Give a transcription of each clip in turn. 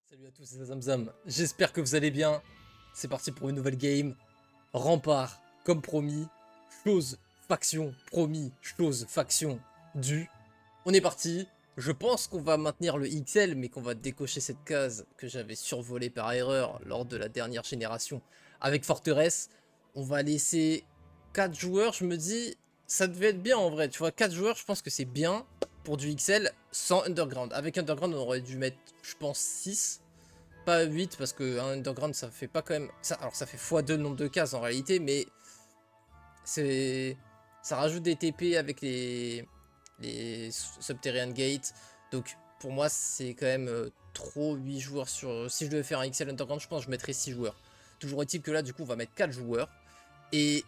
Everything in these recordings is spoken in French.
Salut à tous, c'est Zamzam. J'espère que vous allez bien. C'est parti pour une nouvelle game. Rempart, comme promis. Chose, faction, promis. Chose, faction, due. On est parti. Je pense qu'on va maintenir le XL, mais qu'on va décocher cette case que j'avais survolée par erreur lors de la dernière génération avec Forteresse. On va laisser 4 joueurs. Je me dis, ça devait être bien en vrai. Tu vois, 4 joueurs, je pense que c'est bien pour du XL sans Underground. Avec Underground, on aurait dû mettre, je pense, 6. Pas 8 parce que un Underground ça fait pas quand même. Alors ça fait x2 le nombre de cases en réalité, mais c'est. Ça rajoute des TP avec les Subterranean Gate. Donc pour moi c'est quand même trop 8 joueurs sur. Si je devais faire un XL Underground, je pense que je mettrais 6 joueurs. Toujours est-il que là du coup on va mettre 4 joueurs. Et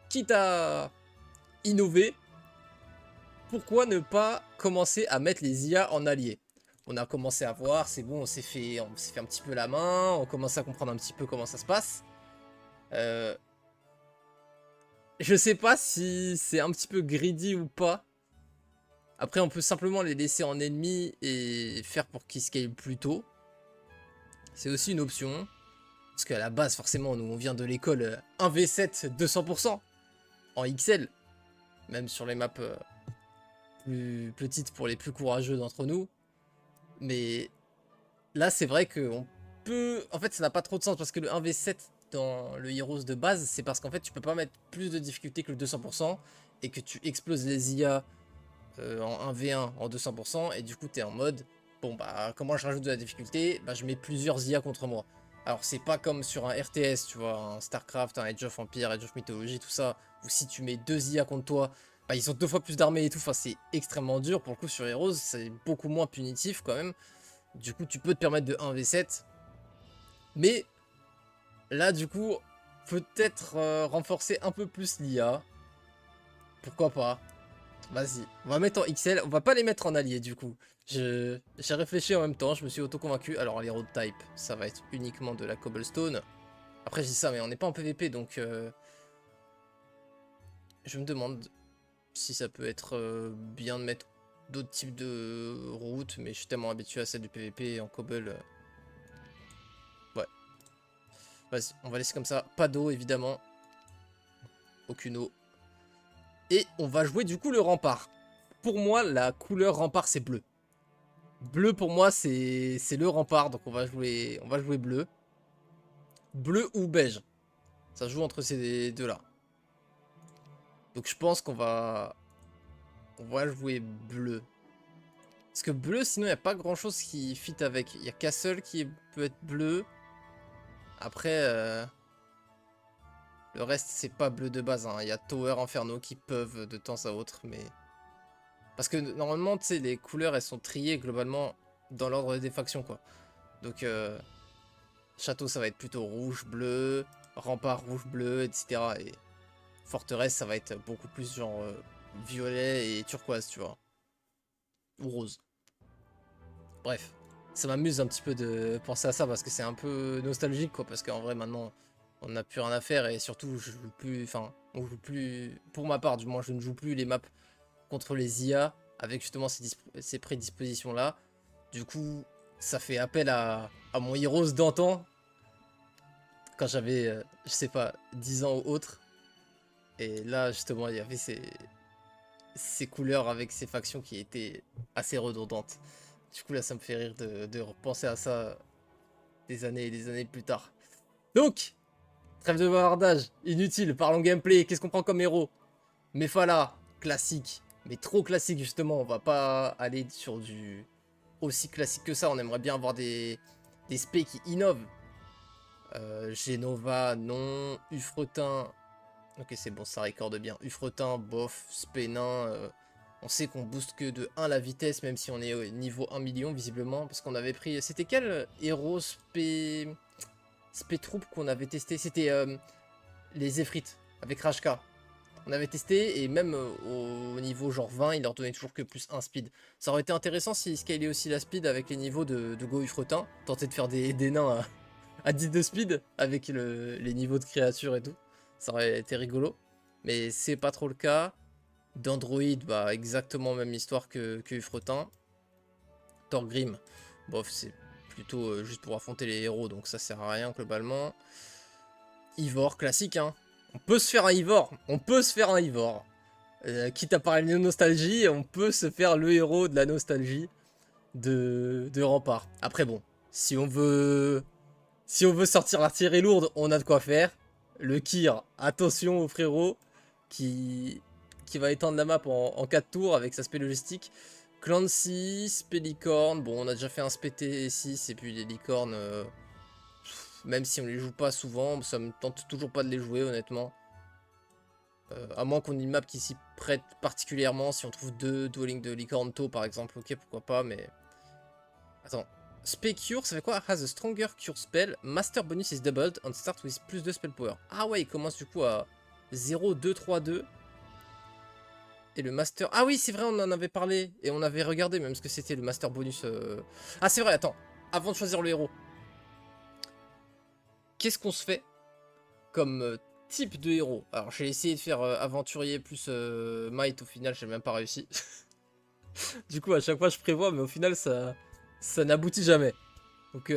quitte à innover, pourquoi ne pas commencer à mettre les IA en allié? On a commencé à voir, c'est bon, on s'est fait un petit peu la main, on commence à comprendre un petit peu comment ça se passe. Euh, je sais pas si c'est un petit peu greedy ou pas. Après, on peut simplement les laisser en ennemi et faire pour qu'ils scale plus tôt. C'est aussi une option. Parce qu'à la base, forcément, nous on vient de l'école 1v7 200% en XL. Même sur les maps plus petites pour les plus courageux d'entre nous. Mais là, c'est vrai qu'on peut... En fait, ça n'a pas trop de sens parce que le 1v7 dans le Heroes de base, c'est parce qu'en fait, tu peux pas mettre plus de difficulté que le 200% et que tu exploses les IA en 1v1 en 200% et du coup, tu es en mode, bon, bah, comment je rajoute de la difficulté? Bah, je mets plusieurs IA contre moi. Alors, c'est pas comme sur un RTS, tu vois, un StarCraft, un Age of Empire, Age of Mythology, tout ça, où si tu mets 2 IA contre toi, bah, ils ont 2 fois plus d'armée et tout, enfin, c'est extrêmement dur. Pour le coup, sur Heroes, c'est beaucoup moins punitif quand même. Du coup, tu peux te permettre de 1v7. Mais là, du coup, peut-être renforcer un peu plus l'IA. Pourquoi pas? Vas-y, on va mettre en XL. On va pas les mettre en allié, du coup. J'ai réfléchi en même temps, je me suis auto-convaincu. Alors, les road type, ça va être uniquement de la cobblestone. Après, je dis ça, mais on n'est pas en PVP, donc je me demande si ça peut être bien de mettre d'autres types de routes, mais je suis tellement habitué à celle du PVP en cobble. Ouais, vas-y, on va laisser comme ça. Pas d'eau, évidemment. Aucune eau. Et on va jouer du coup le rempart. Pour moi, la couleur rempart, c'est bleu. Bleu, pour moi, c'est le rempart. Donc on va jouer bleu. Bleu ou beige. Ça joue entre ces deux-là. Donc je pense on va jouer bleu. Parce que bleu, sinon, il n'y a pas grand-chose qui fit avec. Il y a Castle qui peut être bleu. Après, le reste, c'est pas bleu de base, hein. Il y a Tower Inferno qui peuvent de temps à autre, mais... Parce que normalement, tu sais, les couleurs, elles sont triées globalement dans l'ordre des factions, quoi. Donc, château, ça va être plutôt rouge, bleu, rempart, rouge, bleu, etc. Et forteresse, ça va être beaucoup plus genre violet et turquoise, tu vois. Ou rose. Bref, ça m'amuse un petit peu de penser à ça parce que c'est un peu nostalgique, quoi. Parce qu'en vrai, maintenant, on n'a plus rien à faire et surtout, je joue plus. Enfin, on joue plus. Pour ma part, du moins, je ne joue plus les maps contre les IA avec justement ces prédispositions-là. Du coup, ça fait appel à mon Heroes d'antan quand j'avais, je sais pas, 10 ans ou autre. Et là, justement, il y avait ces couleurs avec ces factions qui étaient assez redondantes. Du coup, là, ça me fait rire de repenser à ça des années et des années plus tard. Donc, trêve de bavardage, inutile, parlons gameplay. Qu'est-ce qu'on prend comme héros? Mephala, classique, mais trop classique justement. On va pas aller sur du aussi classique que ça. On aimerait bien avoir des specs qui innovent. Genova, non. Ufretin, ok, c'est bon, ça récorde bien. Ufretin, bof. Spénin, on sait qu'on booste que de 1 la vitesse, même si on est au niveau 1 million, visiblement. Parce qu'on avait pris. C'était quel héros spé troupe qu'on avait testé? C'était les Ephrites, avec Rashka. On avait testé, et même au niveau genre 20, il leur donnait toujours que plus 1 speed. Ça aurait été intéressant s'ils scalaient aussi la speed avec les niveaux de Go Ufretin. Tenter de faire des nains à 10 de speed avec les niveaux de créatures et tout. Ça aurait été rigolo. Mais c'est pas trop le cas. D'Android, bah exactement même histoire que Ufretin. Thorgrim, bof, c'est plutôt juste pour affronter les héros, donc ça sert à rien globalement. Ivor, classique, hein. On peut se faire un Ivor, on peut se faire un Ivor. Quitte à parler de nostalgie, on peut se faire le héros de la nostalgie de Rempart. Après bon, si on veut sortir l'artillerie lourde, on a de quoi faire. Le Kyr, attention au frérot, qui va étendre la map en 4 tours avec sa spé logistique. Clancy, Spélicorne, bon on a déjà fait un SPT6 et puis les licornes, même si on les joue pas souvent, ça me tente toujours pas de les jouer honnêtement. À moins qu'on ait une map qui s'y prête particulièrement, si on trouve 2 dueling de licorne tôt par exemple, ok pourquoi pas, mais... Attends, Spé Cure, ça fait quoi? Has a stronger cure spell, master bonus is doubled and start with plus 2 spell power. Ah ouais, il commence du coup à 0, 2, 3, 2. Et le master... Ah oui, c'est vrai, on en avait parlé. Et on avait regardé même ce que c'était le master bonus. Ah c'est vrai, attends. Avant de choisir le héros. Qu'est-ce qu'on se fait comme type de héros? Alors j'ai essayé de faire aventurier plus might, au final j'ai même pas réussi. Du coup à chaque fois je prévois, mais au final ça n'aboutit jamais. Donc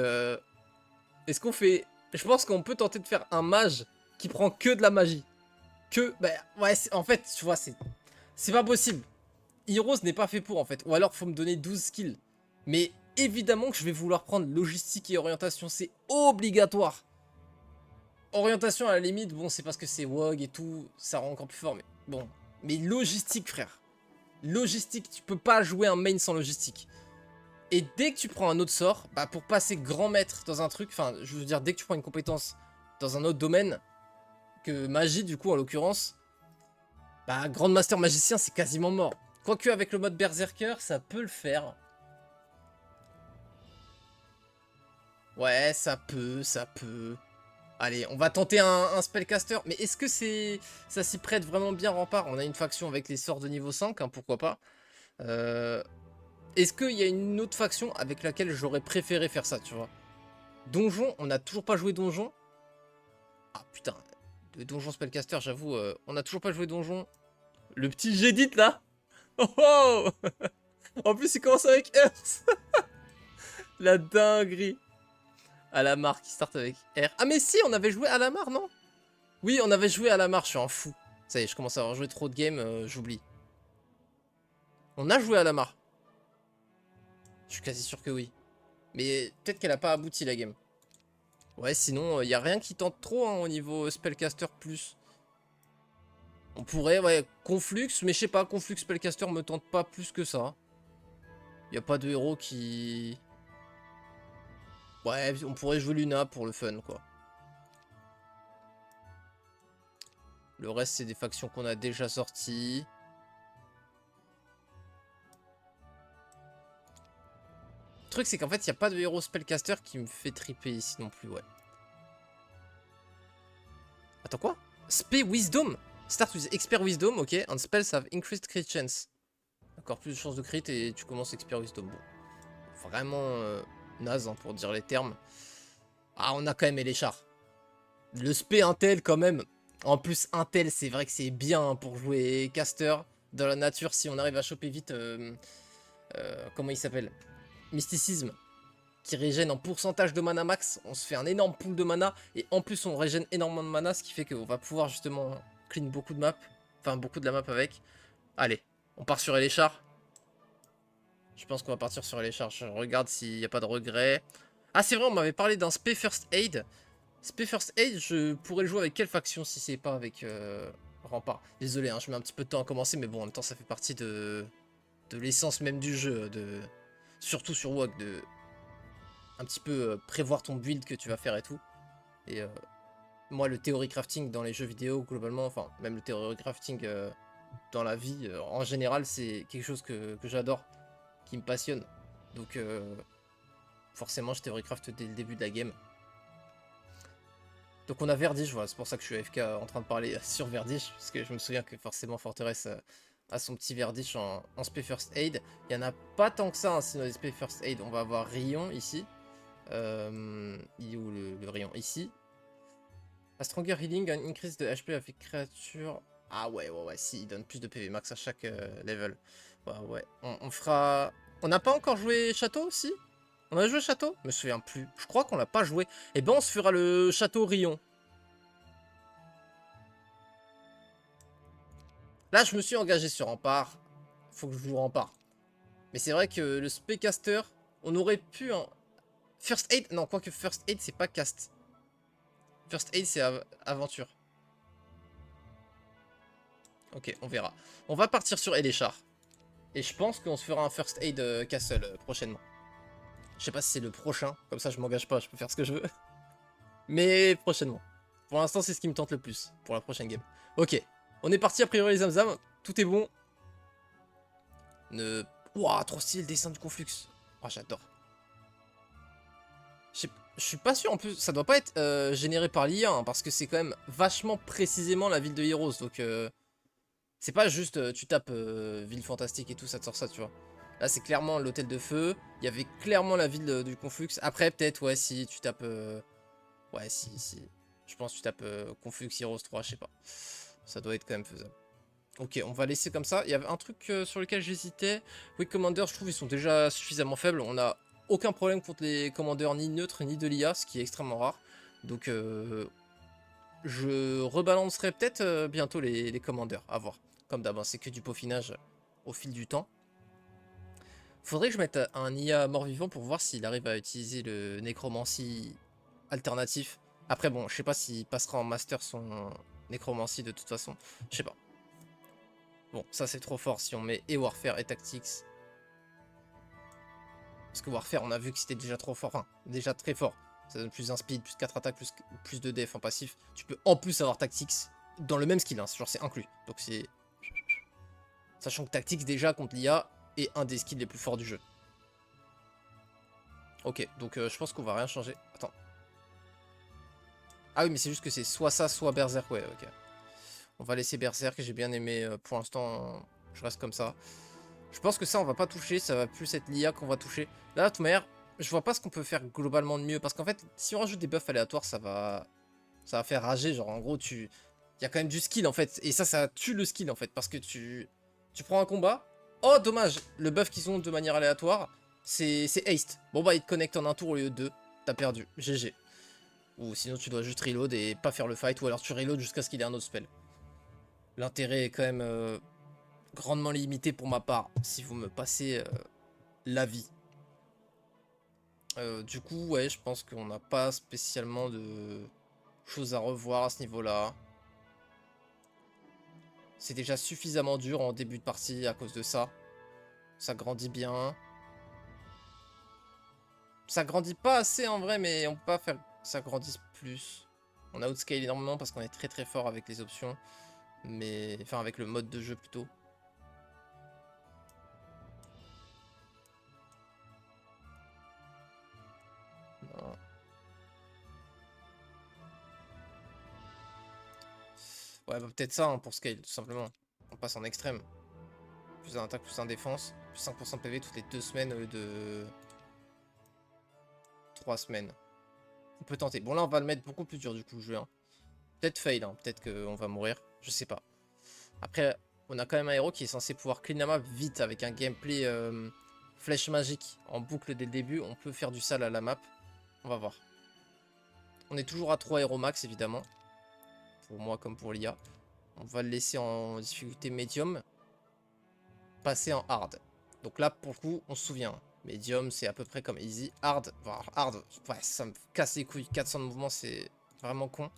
est-ce qu'on fait... Je pense qu'on peut tenter de faire un mage qui prend que de la magie. Que... Bah ouais, en fait, tu vois, c'est pas possible. Heroes n'est pas fait pour en fait. Ou alors faut me donner 12 skills. Mais évidemment que je vais vouloir prendre logistique et orientation. C'est obligatoire. Orientation à la limite, bon c'est parce que c'est WoG et tout. Ça rend encore plus fort. Mais bon. Mais logistique frère. Logistique, tu peux pas jouer un main sans logistique. Et dès que tu prends un autre sort, bah pour passer grand maître dans un truc, enfin je veux dire dès que tu prends une compétence dans un autre domaine, que magie du coup en l'occurrence, bah Grand Master Magicien c'est quasiment mort. Quoique avec le mode Berserker ça peut le faire. Ouais ça peut, ça peut. Allez on va tenter un Spellcaster, mais est-ce que ça s'y prête vraiment bien Rempart? On a une faction avec les sorts de niveau 5, hein, pourquoi pas. Est-ce qu'il y a une autre faction avec laquelle j'aurais préféré faire ça, tu vois? Donjon, on n'a toujours pas joué Donjon. Ah putain, de Donjon Spellcaster, j'avoue, on n'a toujours pas joué Donjon. Le petit Gédit là. Oh oh. En plus il commence avec Earth. La dinguerie. Alamar qui start avec R. Ah mais si, on avait joué Alamar, non? Oui, on avait joué Alamar, je suis un fou. Ça y est, je commence à avoir joué trop de games, j'oublie. On a joué Alamar. Je suis quasi sûr que oui. Mais peut-être qu'elle a pas abouti la game. Ouais, sinon, y a rien qui tente trop hein, au niveau Spellcaster plus. On pourrait, ouais, Conflux, mais je sais pas, Conflux Spellcaster me tente pas plus que ça. Y a pas de héros qui... Ouais, on pourrait jouer Luna pour le fun, quoi. Le reste, c'est des factions qu'on a déjà sorties. Le truc, c'est qu'en fait, il n'y a pas de héros Spellcaster qui me fait triper ici non plus, ouais. Attends, quoi? Spell Wisdom. Start with Expert Wisdom, ok. And spells have increased crit chance. D'accord, plus de chances de crit et tu commences Expert Wisdom. Bon, vraiment naze, hein, pour dire les termes. Ah, on a quand même Eléchar. Le spé Intel, quand même. En plus, Intel, c'est vrai que c'est bien pour jouer caster dans la nature si on arrive à choper vite. Comment il s'appelle? Mysticisme. Qui régène en pourcentage de mana max. On se fait un énorme pool de mana. Et en plus, on régène énormément de mana. Ce qui fait qu'on va pouvoir justement clean beaucoup de maps. Enfin, beaucoup de la map avec. Allez, on part sur Eléchar. Je pense qu'on va partir sur Eléchar. Je regarde s'il n'y a pas de regret. Ah, c'est vrai, on m'avait parlé d'un Spé First Aid. Spé First Aid, je pourrais le jouer avec quelle faction si c'est pas avec Rempart? Désolé, hein, je mets un petit peu de temps à commencer, mais bon, en même temps, ça fait partie de l'essence même du jeu. Surtout sur WoG, de un petit peu prévoir ton build que tu vas faire et tout. Et moi, le theory crafting dans les jeux vidéo, globalement, enfin, même le theory crafting dans la vie, en général, c'est quelque chose que j'adore, qui me passionne. Donc, forcément, je theory craft dès le début de la game. Donc on a Verdige, voilà, c'est pour ça que je suis AFK en train de parler sur Verdige, parce que je me souviens que forcément Forteresse a son petit Verdige en Spé First Aid. Il n'y en a pas tant que ça, hein, sinon les Spé First Aid. On va avoir Rion ici. Il est où le Rion? Ici. A Stronger Healing, un increase de HP avec créature. Ah ouais, si, il donne plus de PV max à chaque level. Ouais, on fera... On n'a pas encore joué Château, aussi? On a joué château? Je me souviens plus. Je crois qu'on l'a pas joué. Eh ben, on se fera le château Rion. Là, je me suis engagé sur Rempart. Faut que je joue Rempart. Mais c'est vrai que le Spellcaster, on aurait pu... First Aid? Non, quoique First Aid, c'est pas cast. First Aid, c'est aventure. Ok, on verra. On va partir sur Eléchar. Et je pense qu'on se fera un First Aid Castle prochainement. Je sais pas si c'est le prochain. Comme ça, je m'engage pas, je peux faire ce que je veux. Mais prochainement. Pour l'instant, c'est ce qui me tente le plus pour la prochaine game. Ok, on est parti a priori les Zamzam. Tout est bon. Ouah, trop stylé le dessin du Conflux. Oh, j'adore. Je suis pas sûr, en plus, ça doit pas être généré par l'IA, hein, parce que c'est quand même vachement précisément la ville de Heroes, donc c'est pas juste tu tapes ville fantastique et tout, ça te sort ça, tu vois. Là, c'est clairement l'hôtel de feu, il y avait clairement la ville du Conflux. Après, peut-être, ouais, si tu tapes... ouais, si. Je pense que tu tapes Conflux Heroes 3, je sais pas. Ça doit être quand même faisable. Ok, on va laisser comme ça. Il y avait un truc sur lequel j'hésitais. Oui, Commander, je trouve ils sont déjà suffisamment faibles. On a aucun problème contre les commandeurs ni neutres ni de l'IA, ce qui est extrêmement rare. Donc je rebalancerai peut-être bientôt les commandeurs, à voir. Comme d'hab, hein, c'est que du peaufinage au fil du temps. Faudrait que je mette un IA mort-vivant pour voir s'il arrive à utiliser le nécromancie alternatif. Après bon, je sais pas s'il passera en master son nécromancie de toute façon. Je sais pas. Bon, ça c'est trop fort si on met et Warfare et Tactics. Parce que Warfare, on a vu que c'était déjà trop fort. Enfin, déjà très fort. Ça donne plus 1 speed, plus 4 attaques, plus de def en passif. Tu peux en plus avoir Tactics dans le même skill. Hein, genre, c'est inclus. Donc c'est... Sachant que Tactics, déjà, contre l'IA, est un des skills les plus forts du jeu. Ok, donc je pense qu'on va rien changer. Attends. Ah oui, mais c'est juste que c'est soit ça, soit Berserk. Ouais, ok. On va laisser Berserk. J'ai bien aimé. Pour l'instant, je reste comme ça. Je pense que ça, on va pas toucher. Ça va plus être l'IA qu'on va toucher. Là, de toute manière, je vois pas ce qu'on peut faire globalement de mieux. Parce qu'en fait, si on rajoute des buffs aléatoires, ça va faire rager. Genre, en gros, il y a quand même du skill, en fait. Et ça tue le skill, en fait. Parce que tu prends un combat. Oh, dommage. Le buff qu'ils ont de manière aléatoire, c'est haste. Bon, bah, il te connecte en un tour au lieu de deux. T'as perdu. GG. Ou sinon, tu dois juste reload et pas faire le fight. Ou alors, tu reload jusqu'à ce qu'il ait un autre spell. L'intérêt est quand même... grandement limité pour ma part, si vous me passez l'avis. Du coup, ouais, je pense qu'on n'a pas spécialement de choses à revoir à ce niveau-là. C'est déjà suffisamment dur en début de partie à cause de ça. Ça grandit bien. Ça grandit pas assez en vrai, mais on peut pas faire que ça grandisse plus. On a outscale énormément parce qu'on est très très fort avec les options. Mais... Enfin, avec le mode de jeu plutôt. Non. Ouais, bah, peut-être ça hein, pour scale, tout simplement. On passe en extrême. Plus un attaque, plus un défense. Plus 5% PV toutes les 2 semaines de 3 semaines. On peut tenter. Bon, là, on va le mettre beaucoup plus dur du coup, le jeu. Hein. Peut-être fail, hein. Peut-être qu'on va mourir. Je sais pas. Après, on a quand même un héros qui est censé pouvoir clean la map vite avec un gameplay flèche magique en boucle dès le début. On peut faire du sale à la map. On va voir. On est toujours à 3 héros max, évidemment. Pour moi comme pour l'IA. On va le laisser en difficulté médium. Passer en hard. Donc là, pour le coup, on se souvient. Medium, c'est à peu près comme easy. Hard, hard, ouais, ça me casse les couilles. 400 de mouvement, c'est vraiment con.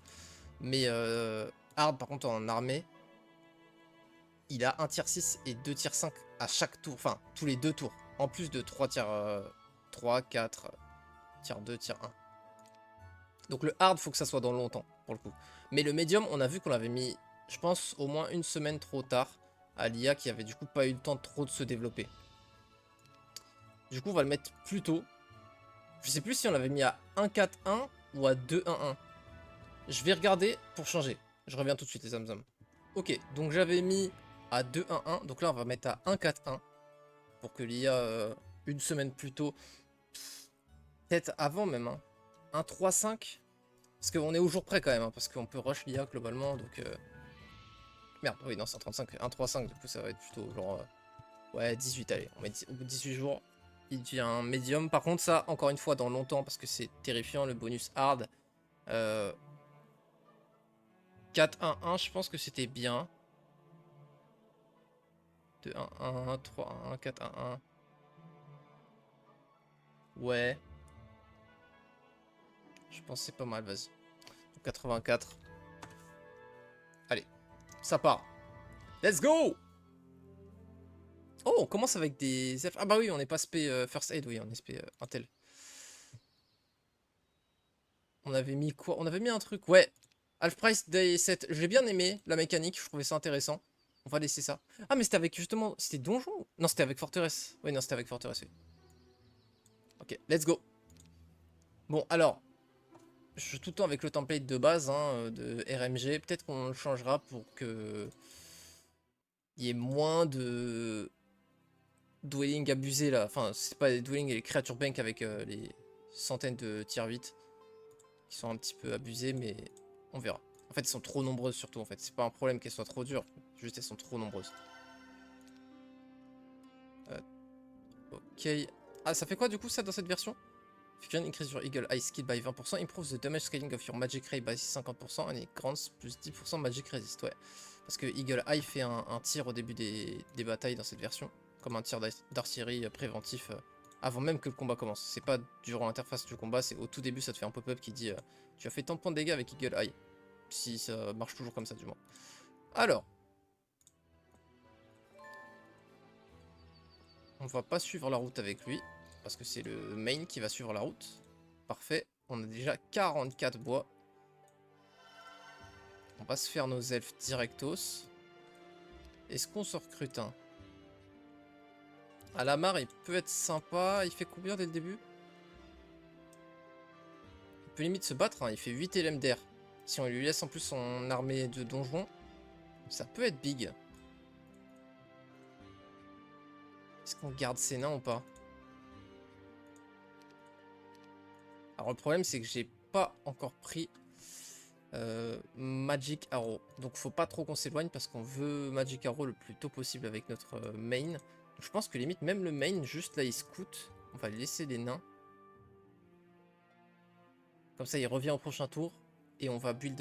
Mais hard, par contre, en armée, il a un tier 6 et 2 tier 5 à chaque tour. Enfin, tous les 2 tours. En plus de 3 tiers 3, 4, tier 2, tier 1. Donc le hard, faut que ça soit dans longtemps, pour le coup. Mais le medium, on a vu qu'on l'avait mis, je pense, au moins une semaine trop tard à l'IA qui avait du coup pas eu le temps trop de se développer. Du coup, on va le mettre plus tôt. Je sais plus si on l'avait mis à 1-4-1 ou à 2-1-1. Je vais regarder pour changer. Je reviens tout de suite, les Zamzam. Ok, donc j'avais mis à 2-1-1. Donc là, on va mettre à 1-4-1. Pour que l'IA, une semaine plus tôt. Peut-être avant même. Hein. 1-3-5. Parce qu'on est au jour près quand même. Hein, parce qu'on peut rush l'IA globalement. Donc. Merde, oui, non, c'est 1-35. 1-3-5. Du coup, ça va être plutôt genre. Ouais, 18, allez. On met au bout de 18 jours. il devient un médium. Par contre, ça, encore une fois, dans longtemps, parce que c'est terrifiant, le bonus hard. 4-1-1, je pense que c'était bien. 2-1-1, 3-1-1, 4-1-1. Ouais. Je pense que c'est pas mal, vas-y. 84. Allez, ça part. Let's go! Oh, on commence avec des elfes. Ah bah oui, on est pas spé First Aid, oui, on est spé Intel. On avait mis quoi? On avait mis un truc, ouais. Half Price Day 7, j'ai bien aimé la mécanique, je trouvais ça intéressant. On va laisser ça. Ah mais c'était avec justement, c'était Donjon? Non, c'était avec Forteresse. Oui, non, c'était avec Forteresse, oui. Ok, let's go. Bon, alors, je suis tout le temps avec le template de base hein, de RMG. Peut-être qu'on le changera pour que il y ait moins de dwelling abusé là. Enfin, c'est pas des dwelling et les creature bank avec les centaines de tier 8 qui sont un petit peu abusés, mais on verra. En fait, elles sont trop nombreuses surtout. En fait, c'est pas un problème qu'elles soient trop dures, juste elles sont trop nombreuses. Ok. Ah, ça fait quoi du coup ça dans cette version? If you can increase your Eagle Eye skill by 20%, improve the damage scaling of your Magic Ray by 50% and it grants plus 10% Magic Resist. Ouais. Parce que Eagle Eye fait un tir au début des batailles dans cette version. Comme un tir d'artillerie préventif avant même que le combat commence. C'est pas durant l'interface du combat, c'est au tout début ça te fait un pop-up qui dit tu as fait tant de points de dégâts avec Eagle Eye. Si ça marche toujours comme ça du moins. Alors. On va pas suivre la route avec lui. Parce que c'est le main qui va suivre la route. Parfait. On a déjà 44 bois. On va se faire nos elfes directos. Est-ce qu'on se recrute un? Alamar, il peut être sympa. Il fait combien dès le début? Il peut limite se battre. Hein. Il fait 8 LM d'air. Si on lui laisse en plus son armée de donjons, ça peut être big. Est-ce qu'on garde ses nains ou pas? Alors le problème c'est que j'ai pas encore pris Magic Arrow. Donc faut pas trop qu'on s'éloigne parce qu'on veut Magic Arrow le plus tôt possible avec notre main. Donc, je pense que limite même le main, juste là il scout. On va laisser les nains. Comme ça il revient au prochain tour. Et on va build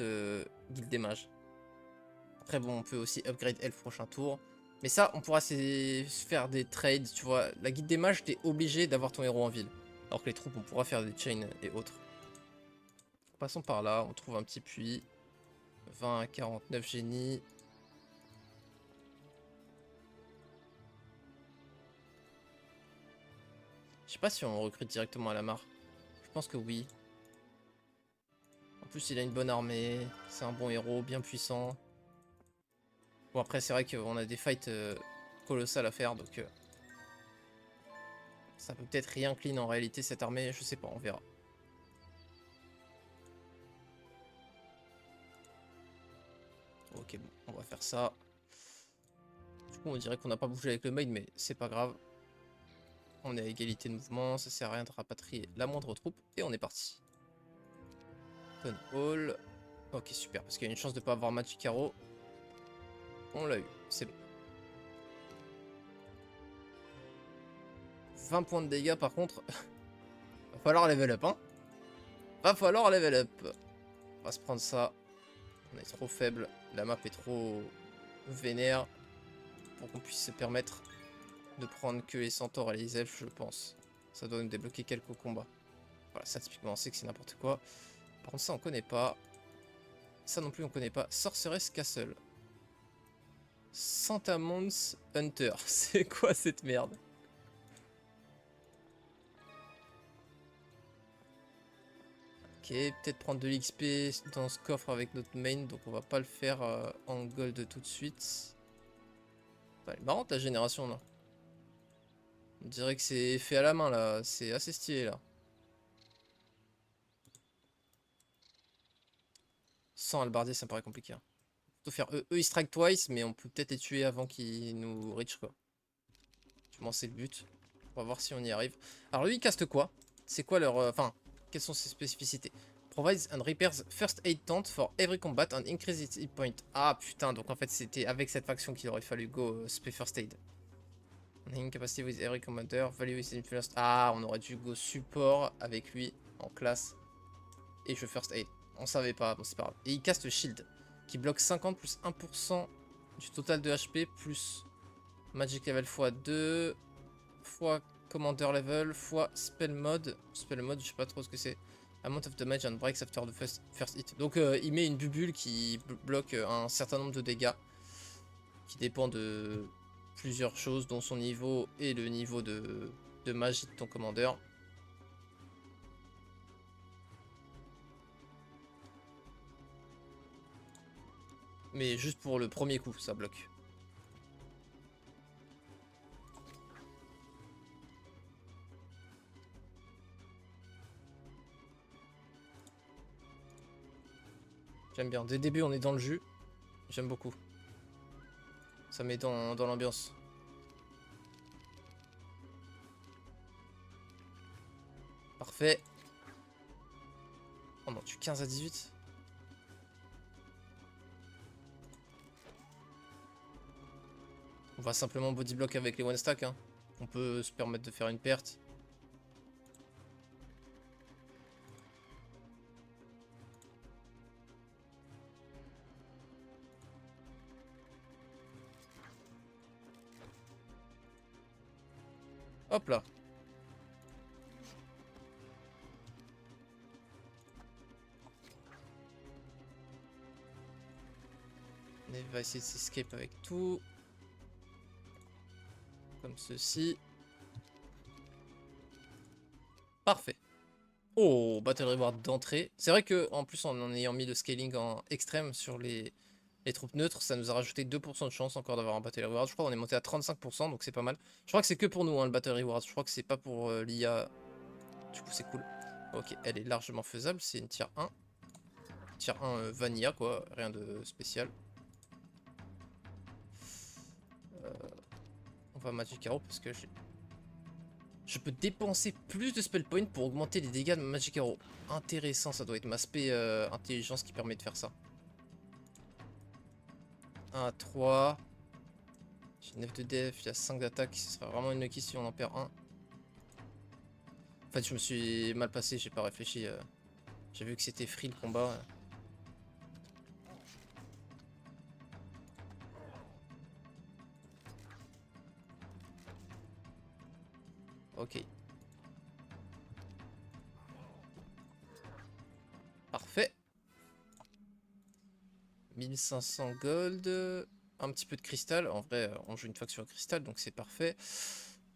Guild des Mages. Après bon on peut aussi upgrade Elf prochain tour. Mais ça on pourra se faire des trades. Tu vois, la Guilde des Mages t'es obligé d'avoir ton héros en ville. Alors que les troupes on pourra faire des chains et autres. Passons par là, on trouve un petit puits. 20 à 49 génies. Je sais pas si on recrute directement à la mare. Je pense que oui. En plus, il a une bonne armée. C'est un bon héros, bien puissant. Bon, après, c'est vrai qu'on a des fights colossales à faire, donc... ça peut peut-être rien clean en réalité, cette armée. Je sais pas, on verra. Ok, bon, on va faire ça. Du coup, on dirait qu'on n'a pas bougé avec le main, mais c'est pas grave. On est à égalité de mouvement, ça sert à rien de rapatrier la moindre troupe. Et on est parti. Town Hall. Ok, super, parce qu'il y a une chance de pas avoir Magic Arrow. On l'a eu, c'est bon. 20 points de dégâts par contre. Va falloir level up, hein. Va falloir level up. On va se prendre ça. On est trop faible. La map est trop vénère pour qu'on puisse se permettre de prendre que les centaures et les elfes, je pense. Ça doit nous débloquer quelques combats. Voilà, ça typiquement on sait que c'est n'importe quoi. Par contre ça on connaît pas. Ça non plus on connaît pas. Sorceress Castle. Santa Mons Hunter. C'est quoi cette merde? Ok, peut-être prendre de l'XP dans ce coffre avec notre main, donc on va pas le faire en gold tout de suite. Elle est marrante la génération là. On dirait que c'est fait à la main là, c'est assez stylé là. Sans halbardier ça me paraît compliqué. Hein. Faut faire eux ils strike twice, mais on peut peut-être les tuer avant qu'ils nous reach quoi. Du moins c'est le but. On va voir si on y arrive. Alors lui il caste quoi? C'est quoi leur... Enfin, quelles sont ses spécificités? Provides and repairs first aid tent for every combat and increase its hit point. Ah putain, donc en fait c'était avec cette faction qu'il aurait fallu go spé first aid. Incapacity with every commander, value is influenced. Ah, on aurait dû go support avec lui en classe. Et je first aid. On savait pas, bon c'est pas grave. Et il caste shield, qui bloque 50 plus 1% du total de HP, plus magic level x2, fois commander level, fois spell mode. Spell mode, je sais pas trop ce que c'est. Amount of damage and breaks after the first hit. Donc il met une bubule qui bloque un certain nombre de dégâts, qui dépend de plusieurs choses, dont son niveau et le niveau de magie de ton commandeur. Mais juste pour le premier coup, ça bloque. J'aime bien. Dès le début, on est dans le jus. J'aime beaucoup. Ça met dans l'ambiance. Parfait. Oh non, tu 15 à 18. On va simplement body block avec les one stack. Hein. On peut se permettre de faire une perte. Hop là. On va essayer de s'escape avec tout. Comme ceci. Parfait. Oh, Battle Reward d'entrée. C'est vrai que en plus en ayant mis le scaling en extrême sur les troupes neutres, ça nous a rajouté 2% de chance encore d'avoir un Battle Reward. Je crois qu'on est monté à 35%, donc c'est pas mal. Je crois que c'est que pour nous hein, le Battle Reward. Je crois que c'est pas pour l'IA. Du coup c'est cool. Ok, elle est largement faisable. C'est une tier 1. Tier 1 vanilla quoi, rien de spécial. On va Magic Arrow parce que je peux dépenser plus de spell points pour augmenter les dégâts de Magic Arrow. Intéressant, ça doit être ma spé intelligence qui permet de faire ça. 1 à 3. J'ai 9 de def, il y a 5 d'attaque. Ce serait vraiment une lucky si on en perd un. En fait, je me suis mal passé, j'ai pas réfléchi. J'ai vu que c'était free le combat. Ok. Parfait. 1500 gold. Un petit peu de cristal. En vrai, on joue une faction cristal, donc c'est parfait.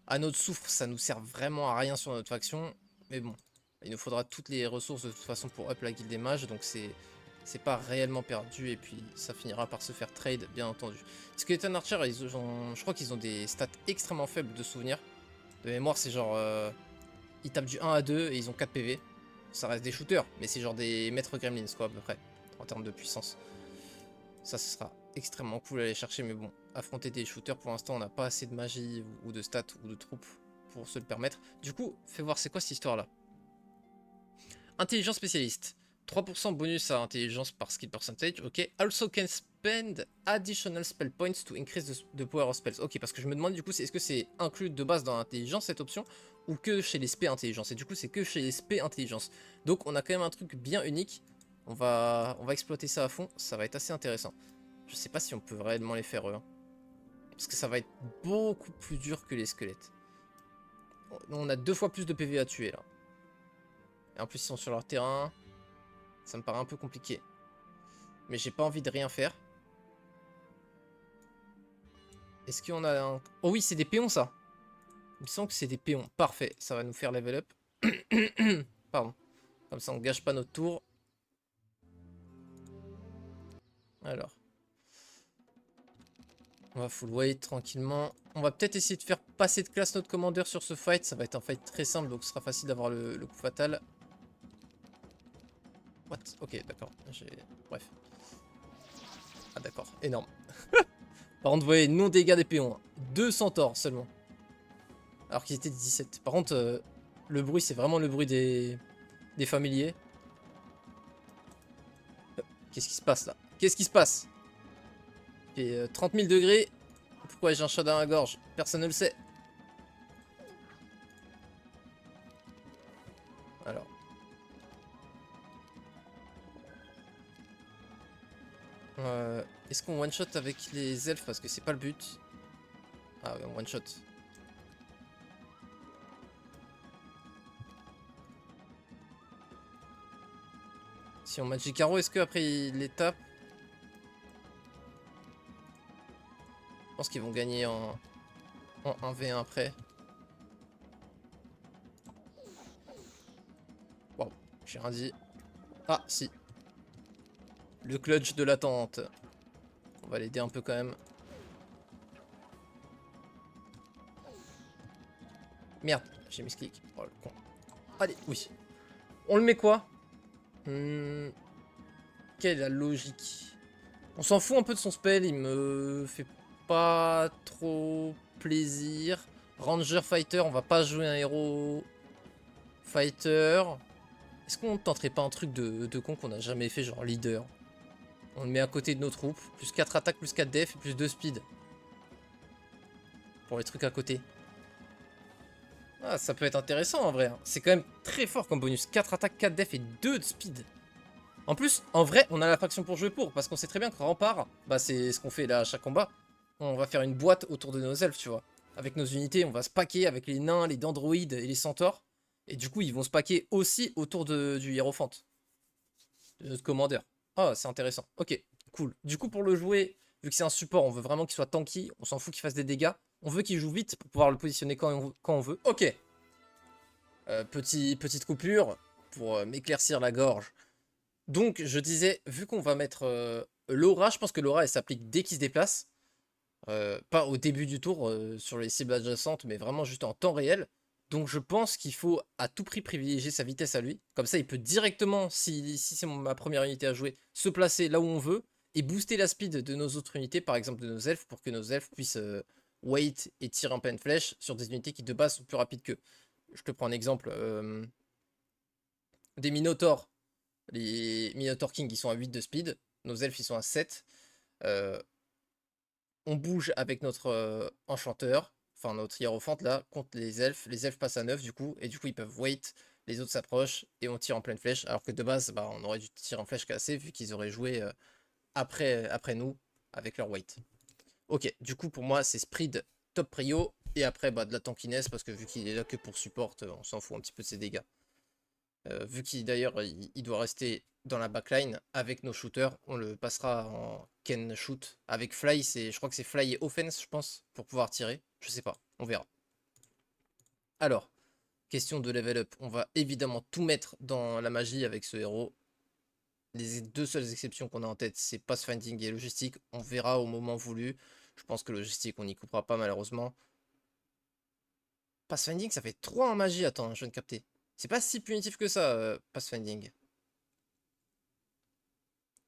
Anneau de soufre, ça nous sert vraiment à rien sur notre faction. Mais bon, il nous faudra toutes les ressources de toute façon pour up la guilde des mages. Donc c'est pas réellement perdu. Et puis ça finira par se faire trade, bien entendu. Skeleton Archer, je crois qu'ils ont des stats extrêmement faibles de souvenirs. De mémoire, c'est genre... ils tapent du 1 à 2 et ils ont 4 PV. Ça reste des shooters, mais c'est genre des maîtres gremlins quoi à peu près. En termes de puissance. Ça, ce sera extrêmement cool à aller chercher, mais bon, affronter des shooters pour l'instant, on n'a pas assez de magie ou de stats ou de troupes pour se le permettre. Du coup, fais voir, c'est quoi cette histoire-là? Intelligence spécialiste. 3% bonus à intelligence par skill percentage, ok. Also can spend additional spell points to increase the power of spells. Ok, parce que je me demande du coup, est-ce que c'est inclus de base dans l'intelligence cette option ou que chez les spé intelligence? Et du coup, c'est que chez les spé intelligence. Donc, on a quand même un truc bien unique. On va exploiter ça à fond, ça va être assez intéressant. Je sais pas si on peut réellement les faire eux. Hein. Parce que ça va être beaucoup plus dur que les squelettes. On a 2 fois plus de PV à tuer là. Et en plus, ils sont sur leur terrain. Ça me paraît un peu compliqué. Mais j'ai pas envie de rien faire. Est-ce qu'on a un... Oh oui, c'est des péons ça. Il me semble que c'est des péons. Parfait, ça va nous faire level up. Pardon. Comme ça, on gâche pas notre tour. Alors. On va full weight tranquillement. On va peut-être essayer de faire passer de classe notre commandeur sur ce fight. Ça va être un fight très simple, donc ce sera facile d'avoir le coup fatal. What? Ok, d'accord. Bref. Ah d'accord, énorme. Par contre, vous voyez, non dégâts des péons. 2 centaures seulement. Alors qu'ils étaient 17. Par contre, le bruit, c'est vraiment le bruit des familiers. Qu'est-ce qui se passe là? Qu'est-ce qui se passe? Il fait 30 000 degrés. Pourquoi j'ai un chat dans la gorge? Personne ne le sait. Est-ce qu'on one-shot avec les elfes? Parce que c'est pas le but. Ah ouais, on one-shot. Si on Magic Arrow, est-ce qu'après il les tape? Je pense qu'ils vont gagner en 1v1 après. Waouh, j'ai rien dit. Ah, si. Le clutch de l'attente. On va l'aider un peu quand même. Merde, j'ai mis ce clic. Oh le con. Allez, oui. On le met quoi? Quelle est la logique? On s'en fout un peu de son spell, il me fait pas trop plaisir. Ranger Fighter, on va pas jouer un héros Fighter. Est-ce qu'on tenterait pas un truc de con qu'on a jamais fait, genre leader? On le met à côté de nos troupes, plus 4 attaques, plus 4 def et plus 2 speed. Pour les trucs à côté. Ah, ça peut être intéressant en vrai. C'est quand même très fort comme bonus. 4 attaques, 4 def et 2 de speed. En plus, en vrai, on a la faction pour jouer pour. Parce qu'on sait très bien que Rempart, bah c'est ce qu'on fait là à chaque combat. On va faire une boîte autour de nos elfes, tu vois. Avec nos unités, on va se paquer avec les nains, les dendroïdes et les centaures. Et du coup, ils vont se paquer aussi autour du hiérophante. De notre commandeur. Ah, c'est intéressant. Ok, cool. Du coup, pour le jouer, vu que c'est un support, on veut vraiment qu'il soit tanky. On s'en fout qu'il fasse des dégâts. On veut qu'il joue vite pour pouvoir le positionner quand on veut. Ok. Petite coupure pour m'éclaircir la gorge. Donc, je disais, vu qu'on va mettre l'aura, je pense que l'aura, elle s'applique dès qu'il se déplace. Pas au début du tour sur les cibles adjacentes, mais vraiment juste en temps réel. Donc, je pense qu'il faut à tout prix privilégier sa vitesse à lui. Comme ça, il peut directement, si c'est ma première unité à jouer, se placer là où on veut et booster la speed de nos autres unités, par exemple de nos elfes, pour que nos elfes puissent wait et tirer en pleine flèche sur des unités qui de base sont plus rapides qu'eux. Je te prends un exemple. Des Minotaurs. Les Minotaur King, ils sont à 8 de speed. Nos elfes, ils sont à 7. Euh, on bouge avec notre enchanteur, enfin notre hiérophante là, contre les elfes. Les elfes passent à 9 du coup, et du coup ils peuvent wait, les autres s'approchent, et on tire en pleine flèche. Alors que de base, bah, on aurait dû tirer en flèche cassée, vu qu'ils auraient joué après nous, avec leur wait. Ok, du coup pour moi c'est Speed top prio, et après bah, de la tankiness, parce que vu qu'il est là que pour support, on s'en fout un petit peu de ses dégâts. Vu qu'il d'ailleurs il doit rester dans la backline avec nos shooters, on le passera en Ken shoot. Avec Fly, je crois que c'est Fly et Offense, je pense, pour pouvoir tirer. Je sais pas, on verra. Alors, question de level up. On va évidemment tout mettre dans la magie avec ce héros. Les deux seules exceptions qu'on a en tête, c'est Pathfinding et Logistique. On verra au moment voulu. Je pense que Logistique, on n'y coupera pas malheureusement. Pathfinding, ça fait 3 en magie. Attends, je viens de capter. C'est pas si punitif que ça, Pathfinding.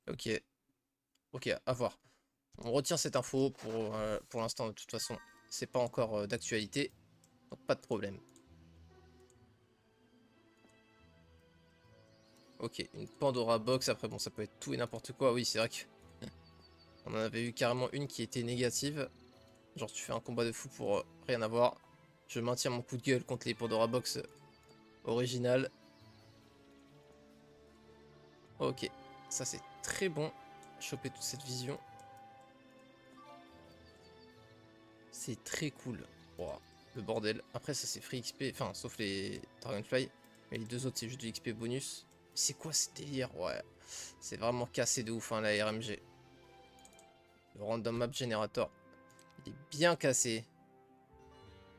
Ok, ok, à voir. On retient cette info pour l'instant, de toute façon, c'est pas encore d'actualité, donc pas de problème. Ok, une Pandora Box, après bon, ça peut être tout et n'importe quoi. Oui, c'est vrai qu'on en avait eu carrément une qui était négative. Genre, tu fais un combat de fou pour rien avoir. Je maintiens mon coup de gueule contre les Pandora Box originales. Ok, ça c'est très bon. Choper toute cette vision. C'est très cool. Wow, le bordel. Après, ça c'est free XP, enfin, sauf les Dragonfly. Mais les deux autres, c'est juste du XP bonus. C'est quoi ce délire? Ouais, c'est vraiment cassé de ouf, hein, la RMG. Le Random Map Generator, il est bien cassé.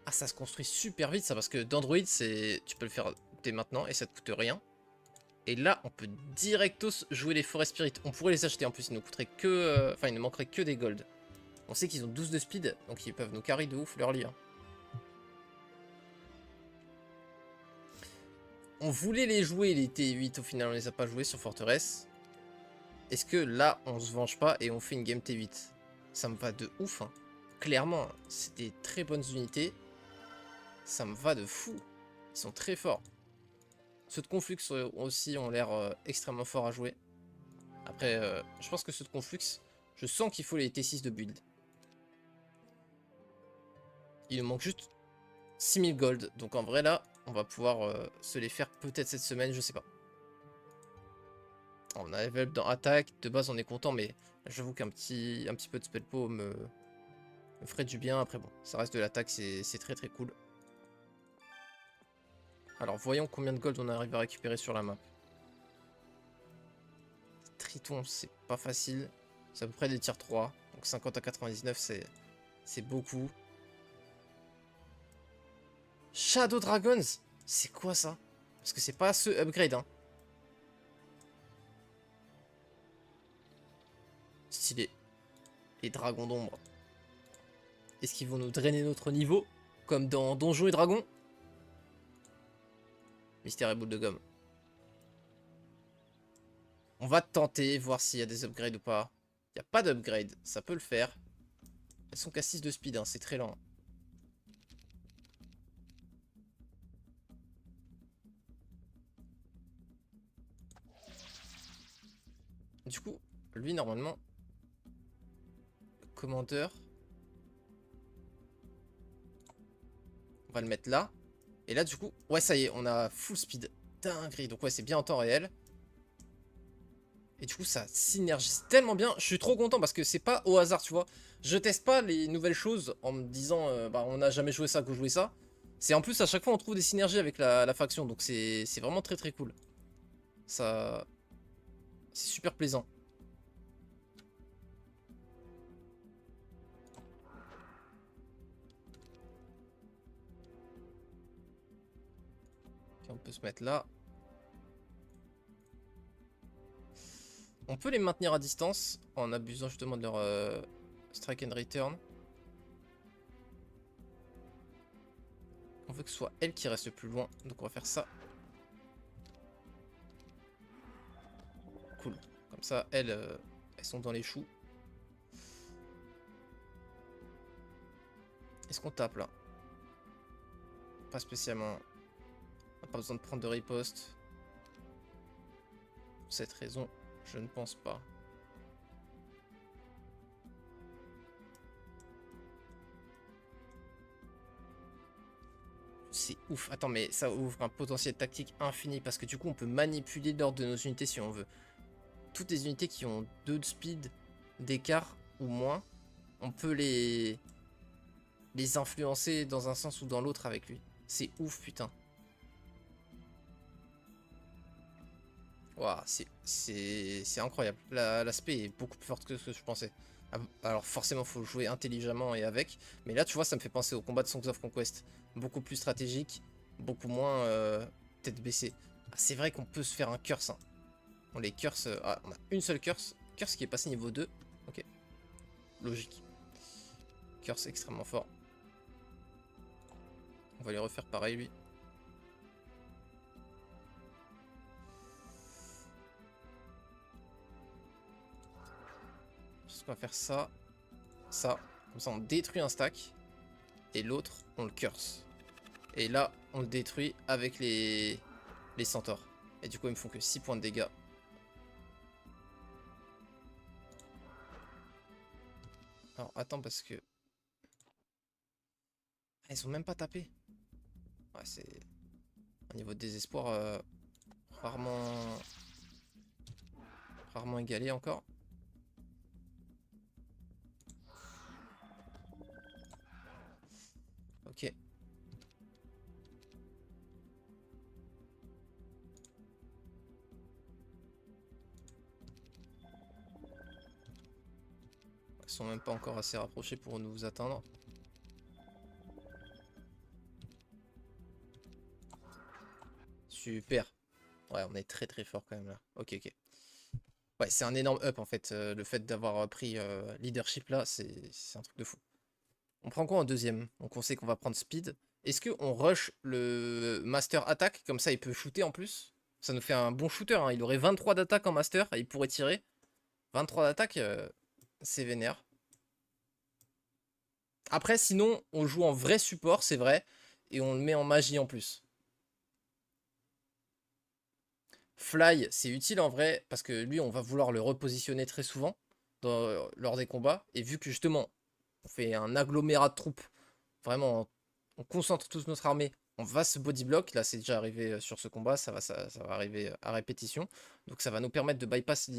Ah, ça se construit super vite, ça, parce que d'Android, tu peux le faire dès maintenant et ça te coûte rien. Et là, on peut directos jouer les Forest Spirit. On pourrait les acheter en plus, ils nous coûteraient que. Enfin, il ne manquerait que des gold. On sait qu'ils ont 12 de speed, donc ils peuvent nous carry de ouf leur lit. Hein. On voulait les jouer, les T8, au final on les a pas joués sur Forteresse. Est-ce que là, on se venge pas et on fait une game T8? Ça me va de ouf. Hein. Clairement, c'est des très bonnes unités. Ça me va de fou. Ils sont très forts. Ceux de Conflux aussi ont l'air extrêmement forts à jouer. Après, je pense que ceux de Conflux, je sens qu'il faut les T6 de build. Il nous manque juste 6000 gold. Donc en vrai là, on va pouvoir se les faire peut-être cette semaine, je sais pas. On a level up dans attaque. De base, on est content, mais j'avoue qu'un petit peu de spellpo me ferait du bien. Après, bon, ça reste de l'attaque, c'est très très cool. Alors, voyons combien de gold on arrive à récupérer sur la map. Triton, c'est pas facile. C'est à peu près des tiers 3. Donc 50 à 99, c'est beaucoup. Shadow Dragons, c'est quoi ça? Parce que c'est pas ce upgrade, hein. Stylé. Les dragons d'ombre. Est-ce qu'ils vont nous drainer notre niveau? Comme dans Donjons et Dragons? Mystère et boule de gomme. On va tenter, voir s'il y a des upgrades ou pas. Il n'y a pas d'upgrade, ça peut le faire. Elles sont qu'à 6 de speed, hein, c'est très lent. Du coup, lui normalement, commandeur, on va le mettre là. Et là du coup, ouais ça y est, on a full speed. Dinguerie, donc ouais c'est bien en temps réel. Et du coup ça synergise tellement bien. Je suis trop content parce que c'est pas au hasard, tu vois. Je teste pas les nouvelles choses en me disant bah on n'a jamais joué ça, que jouer ça. C'est en plus à chaque fois on trouve des synergies avec la faction. Donc c'est vraiment très très cool. Ça, c'est super plaisant. On peut se mettre là. On peut les maintenir à distance en abusant justement de leur strike and return. On veut que ce soit elle qui reste plus loin, donc on va faire ça. Cool. Comme ça, elles sont dans les choux. Est-ce qu'on tape là? Pas spécialement. On n'a pas besoin de prendre de riposte. Pour cette raison, je ne pense pas. C'est ouf. Attends, mais ça ouvre un potentiel tactique infini parce que du coup, on peut manipuler l'ordre de nos unités si on veut. Toutes les unités qui ont 2 de speed d'écart ou moins, on peut les influencer dans un sens ou dans l'autre avec lui. C'est ouf, putain. Waouh, c'est incroyable. L'aspect est beaucoup plus fort que ce que je pensais. Alors forcément, faut jouer intelligemment et avec. Mais là, tu vois, ça me fait penser au combat de Songs of Conquest. Beaucoup plus stratégique, beaucoup moins tête baissée. Ah, c'est vrai qu'on peut se faire un curse. Hein. On les curse. Ah, on a une seule curse. Curse qui est passé niveau 2. Ok. Logique. Curse extrêmement fort. On va lui refaire pareil, lui. On va faire ça, ça, comme ça on détruit un stack, et l'autre on le curse. Et là on le détruit avec les centaures. Et du coup ils me font que 6 points de dégâts. Alors attends parce que... Ah, ils ont même pas tapé. Ouais, c'est un niveau de désespoir rarement égalé encore. Ok. Ils sont même pas encore assez rapprochés pour nous atteindre. Super. Ouais, on est très très fort quand même là. Ok, ok. Ouais, c'est un énorme up en fait. Le fait d'avoir pris leadership là, c'est un truc de fou. On prend quoi en deuxième? Donc on sait qu'on va prendre speed. Est-ce qu'on rush le master attack? Comme ça il peut shooter en plus. Ça nous fait un bon shooter. Hein. Il aurait 23 d'attaque en master et il pourrait tirer. 23 d'attaque, c'est vénère. Après sinon on joue en vrai support, c'est vrai. Et on le met en magie en plus. Fly, c'est utile en vrai, parce que lui, on va vouloir le repositionner très souvent lors des combats. Et vu que justement, on fait un agglomérat de troupes, vraiment, on concentre toute notre armée on va se body block. Là, c'est déjà arrivé sur ce combat. Ça va arriver à répétition. Donc, ça va nous permettre de bypass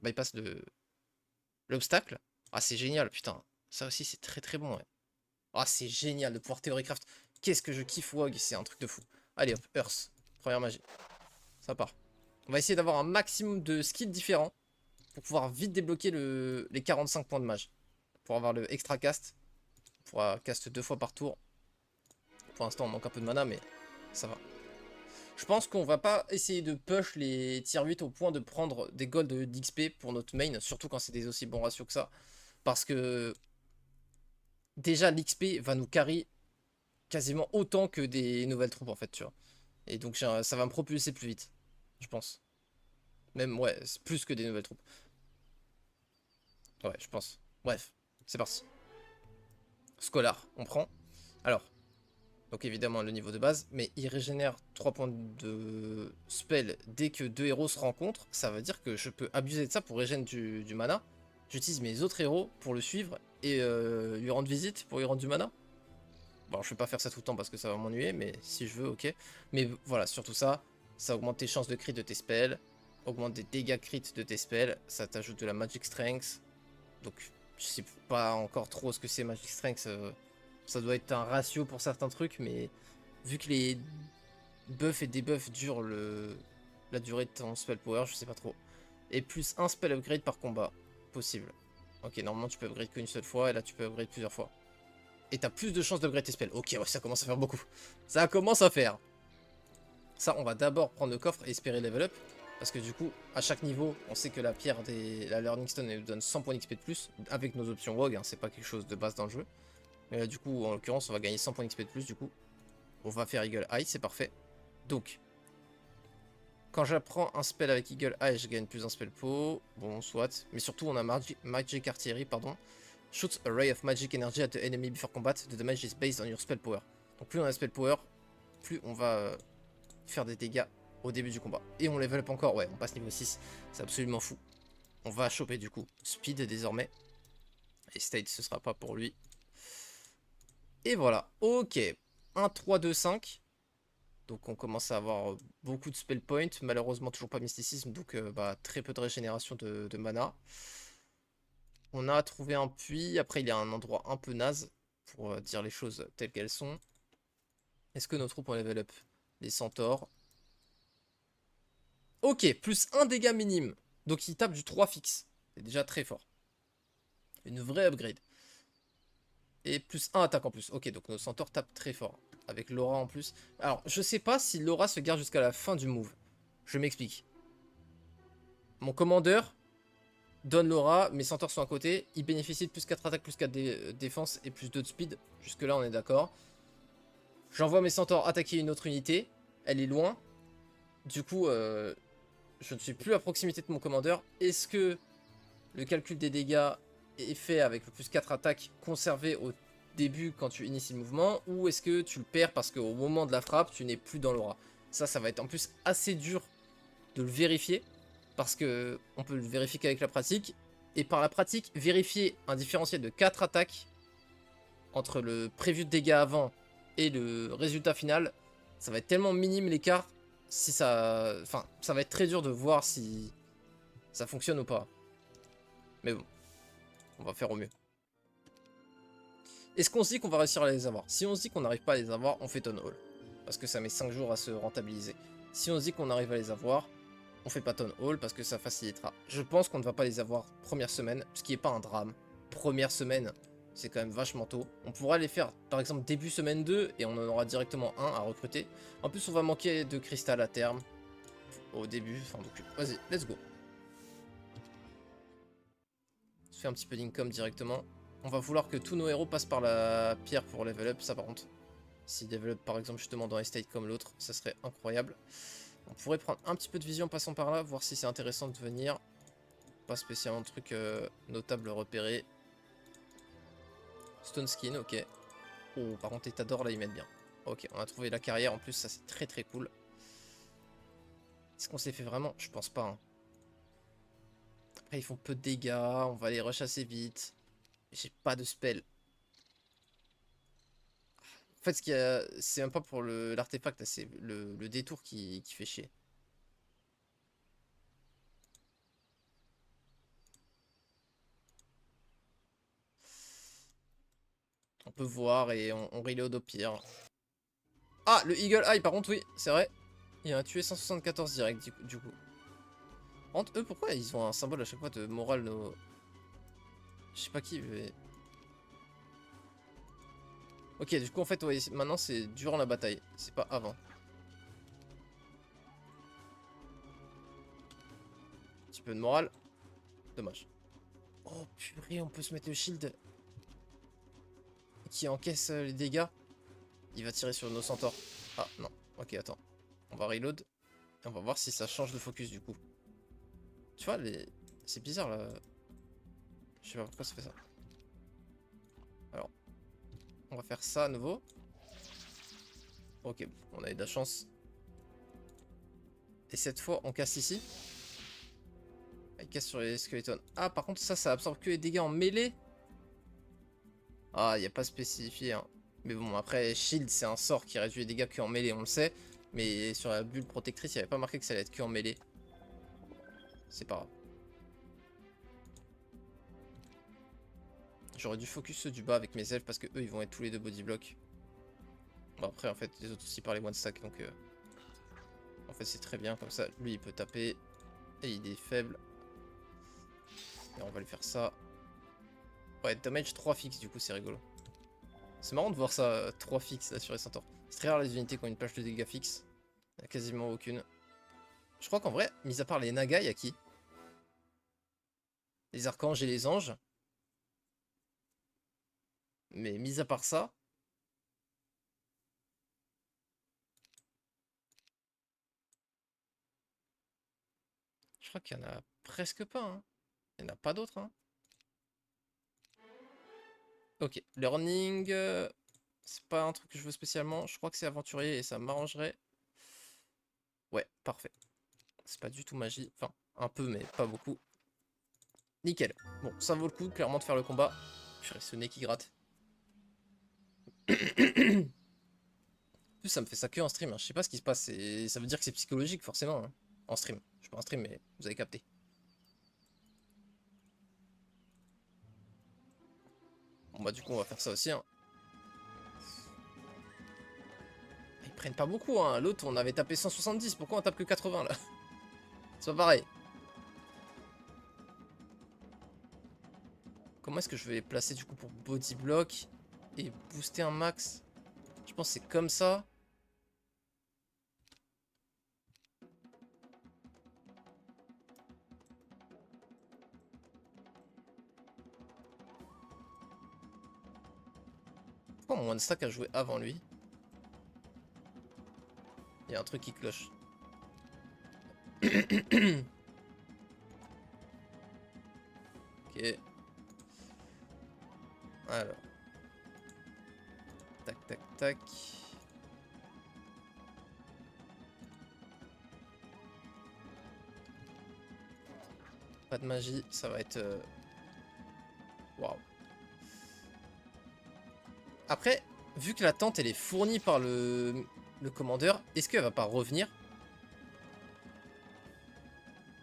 bypass l'obstacle. Ah, c'est génial, putain. Ça aussi, c'est très très bon, ouais. Ah, c'est génial de pouvoir Theorycraft. Qu'est-ce que je kiffe WoG, c'est un truc de fou. Allez hop, Earth. Première magie. Ça part. On va essayer d'avoir un maximum de skills différents pour pouvoir vite débloquer les 45 points de mage. Pour avoir le extra cast. On pourra cast 2 fois par tour. Pour l'instant, on manque un peu de mana, mais ça va. Je pense qu'on va pas essayer de push les tier 8 au point de prendre des golds d'XP pour notre main, surtout quand c'est des aussi bons ratios que ça. Parce que déjà l'XP va nous carry quasiment autant que des nouvelles troupes en fait, tu vois. Et donc ça va me propulser plus vite, je pense. Même, ouais, c'est plus que des nouvelles troupes. Ouais, je pense. Bref, c'est parti. Scholar, on prend. Alors, donc évidemment le niveau de base, mais il régénère 3 points de spell dès que 2 héros se rencontrent. Ça veut dire que je peux abuser de ça pour régénérer du mana. J'utilise mes autres héros pour le suivre et lui rendre visite pour lui rendre du mana. Bon, je vais pas faire ça tout le temps parce que ça va m'ennuyer, mais si je veux, ok. Mais voilà, surtout ça, ça augmente tes chances de crit de tes spells, augmente des dégâts crit de tes spells, ça t'ajoute de la Magic Strength. Donc, je sais pas encore trop ce que c'est Magic Strength. Ça doit être un ratio pour certains trucs, mais vu que les buffs et debuffs durent la durée de ton spell power, je sais pas trop. Et plus un spell upgrade par combat, possible. Ok, normalement tu peux upgrade qu'une seule fois, et là tu peux upgrade plusieurs fois. Et t'as plus de chances d'upgrade tes spells. Ok, ouais, ça commence à faire beaucoup. Ça commence à faire. Ça, on va d'abord prendre le coffre et espérer level up. Parce que du coup, à chaque niveau, on sait que la pierre la Learning Stone, elle nous donne 100 points d'XP de plus. Avec nos options WoG, hein, c'est pas quelque chose de base dans le jeu. Mais là, du coup, en l'occurrence, on va gagner 100 points d'XP de plus. Du coup, on va faire Eagle Eye, c'est parfait. Donc, quand j'apprends un spell avec Eagle Eye, je gagne plus un spell pot. Bon, soit. Mais surtout, on a Magic Artillery, pardon. Shoots a ray of magic energy at the enemy before combat. The damage is based on your spell power. Donc plus on a spell power, plus on va faire des dégâts au début du combat. Et on level up encore, ouais, on passe niveau 6. C'est absolument fou. On va choper du coup Speed désormais. Et State, ce sera pas pour lui. Et voilà, ok. 1, 3, 2, 5. Donc on commence à avoir beaucoup de spell points. Malheureusement toujours pas mysticisme, donc bah, très peu de régénération de mana. On a trouvé un puits. Après, il y a un endroit un peu naze pour dire les choses telles qu'elles sont. Est-ce que nos troupes ont level up? Les centaures. Ok, plus 1 dégât minime. Donc il tape du 3 fixe. C'est déjà très fort. Une vraie upgrade. Et plus 1 attaque en plus. Ok, donc nos centaures tapent très fort. Avec l'aura en plus. Alors, je sais pas si l'aura se garde jusqu'à la fin du move. Je m'explique. Mon commandeur donne l'aura, mes centaures sont à côté. Il bénéficie de plus 4 attaques, plus 4 défense et plus 2 de speed. Jusque là, on est d'accord. J'envoie mes centaures attaquer une autre unité. Elle est loin. Du coup, je ne suis plus à proximité de mon commandeur. Est-ce que le calcul des dégâts est fait avec le plus 4 attaques conservé au début quand tu inities le mouvement, ou est-ce que tu le perds parce qu'au moment de la frappe, tu n'es plus dans l'aura? Ça va être en plus assez dur de le vérifier, parce que on peut le vérifier qu'avec la pratique. Et par la pratique, vérifier un différentiel de 4 attaques entre le prévu de dégâts avant et le résultat final, ça va être tellement minime l'écart, si ça... Enfin, ça va être très dur de voir si ça fonctionne ou pas. Mais bon, on va faire au mieux. Est-ce qu'on se dit qu'on va réussir à les avoir? Si on se dit qu'on n'arrive pas à les avoir, on fait Town Hall. Parce que ça met 5 jours à se rentabiliser. Si on se dit qu'on arrive à les avoir, on fait pas Town Hall parce que ça facilitera. Je pense qu'on ne va pas les avoir première semaine, ce qui n'est pas un drame. Première semaine, c'est quand même vachement tôt. On pourra les faire par exemple début semaine 2 et on en aura directement un à recruter. En plus, on va manquer de cristal à terme. Au début, enfin donc, vas-y, let's go. On se fait un petit peu d'income directement. On va vouloir que tous nos héros passent par la pierre pour level up, ça par contre. S'ils level up par exemple justement dans Estate comme l'autre, ça serait incroyable. On pourrait prendre un petit peu de vision en passant par là, voir si c'est intéressant de venir. Pas spécialement de trucs notables repérés. Stone Skin, ok. Oh, par contre, État d'or, là, ils mettent bien. Ok, on a trouvé la carrière en plus, ça c'est très très cool. Est-ce qu'on s'est fait vraiment? Je pense pas. Hein. Après, ils font peu de dégâts, on va les rush assez vite. J'ai pas de spell. fait, c'est même pas pour l'artefact, c'est le détour qui fait chier. On peut voir et on reload au pire. Ah, le Eagle Eye, par contre, oui, c'est vrai. Il a tué 174 direct, du coup. Par contre, eux, pourquoi ils ont un symbole à chaque fois de morale, nos... Je sais pas qui, mais... Ok, du coup, en fait, ouais, maintenant, c'est durant la bataille. C'est pas avant. Un petit peu de morale. Dommage. Oh, purée, on peut se mettre le shield qui encaisse les dégâts. Il va tirer sur nos centaures. Ah, non. Ok, attends. On va reload. Et on va voir si ça change de focus, du coup. Tu vois, c'est bizarre, là. Je sais pas pourquoi ça fait ça. Alors, on va faire ça à nouveau. Ok, on a eu de la chance. Et cette fois, on casse ici. Il casse sur les skeletons. Ah, par contre, ça absorbe que les dégâts en mêlée. Ah, il n'y a pas spécifié. Hein. Mais bon, après, Shield, c'est un sort qui réduit les dégâts que en mêlée, on le sait. Mais sur la bulle protectrice, il n'y avait pas marqué que ça allait être que en mêlée. C'est pas grave. J'aurais dû focus ceux du bas avec mes elfes parce que eux, ils vont être tous les deux body block. Bon, après, en fait, les autres aussi par les one stack. Donc, en fait, c'est très bien. Comme ça, lui, il peut taper. Et il est faible. Et on va lui faire ça. Ouais, damage 3 fixe, du coup, c'est rigolo. C'est marrant de voir ça, 3 fixes là sur les centaures. C'est très rare les unités qui ont une plage de dégâts fixes. Il n'y a quasiment aucune. Je crois qu'en vrai, mis à part les nagas, il y a qui? Les archanges et les anges. Mais mis à part ça... Je crois qu'il y en a presque pas. Hein. Il n'y en a pas d'autres. Hein. Ok, learning... c'est pas un truc que je veux spécialement. Je crois que c'est aventurier et ça m'arrangerait. Ouais, parfait. C'est pas du tout magie. Enfin, un peu, mais pas beaucoup. Nickel. Bon, ça vaut le coup, clairement, de faire le combat. Purée, ce nez qui gratte. En plus, ça me fait ça que en stream. Hein. Je sais pas ce qui se passe. Ça veut dire que c'est psychologique, forcément. Hein. En stream. Je suis pas en stream, mais vous avez capté. Bon, bah, du coup, on va faire ça aussi. Hein. Ils prennent pas beaucoup. Hein. L'autre, on avait tapé 170. Pourquoi on tape que 80 là? C'est pas pareil. Comment est-ce que je vais les placer du coup pour body block et booster un max? Je pense que c'est comme ça. Pourquoi mon one stack a joué avant lui? Il y a un truc qui cloche. Ok. Alors. Tac, tac, tac. Pas de magie, ça va être... Waouh. Après, vu que la tente elle est fournie par le commandeur, est-ce qu'elle va pas revenir?